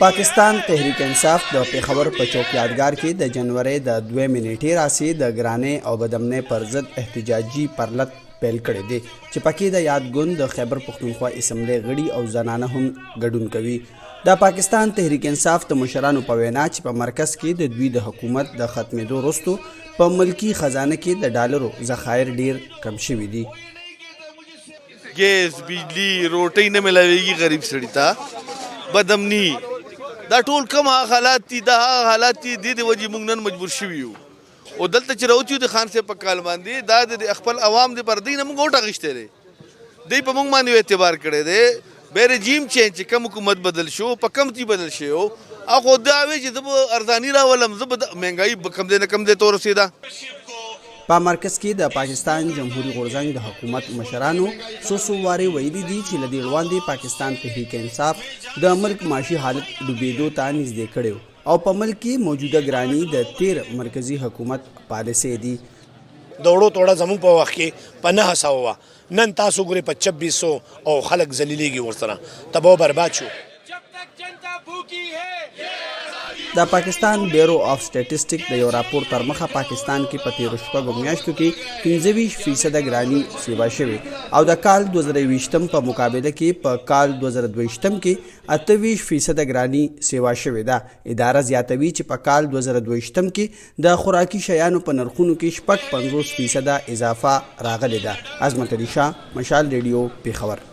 पाकिस्तान तहरीक इंसाफ د पेښور په چوک یادګار کې د جنوري د 2 نیټې راسي د ګرانې او بدمنې پر ضد احتجاجي پرلط پیل کړی دی چې پکې د یادګون د خیبر پښتونخوا اسمبلی غړي او زنانه هم ګډون کوي. د پاکستان تحریک انصاف د مشرانو په وینا چې په مرکز کې د دوی د حکومت د ختمېدو وروسته په ملکی خزانه کې د ډالرو ذخایر ډیر کم شوي دي. ګیس، بجلی، روټۍ نه ملاویږي غریب سړي ته، بدمني دا ټول کوم حالات دي. دا حالات دي د وجې موږ نن مجبور شوي یو او دلته چې راوتي د خان صاحب په کال باندې دا د خپل عوام د پر دی نه موږ وټ اخیستی دی. دی په موږ باندې اعتبار کړی دی. بیا رژیم چینج چې کوم حکومت بدل شو په کم ځای بدل شوی و هغه دا وایي چې زه به ارزاني راولم، زه به مهنګایي به کم دی نه کم دی ته ورسېده. په مرکز کې د پاکستان جمهوریت غورځنګ د حکومت مشرانو څو وارې ویلي دي چې له دې وړاندې پاکستان تحریک انصاف د ملک معاشي حالت ډوبېدو ته نږدې کړی او په ملک کې موجوده ګراني د 13 مرکزي حکومت پالیسۍ دي. دوړو توړه زموږ په وخت کې په 900 وه، نن تاسو ګورئ په 2600 او خلک ذلیلېږي ورسره، تباہ و برباد شو. د پاکستان بیورو آف سټیټسټیک د یو راپور تر مخه پاکستان کې په تیرو شپږو میاشتو کې 25% ګراني سیوا شوې او د کال 2020 په مقابله کې په کال 2022 کې 28% ګراني سیوا شوې ده. اداره زیاتوي چې په کال 2022 کې د خوراکي شیانو په نرخونو کې 50% اضافه راغلې ده. عظمت علي شاه، مشال ریډیو، پیښور.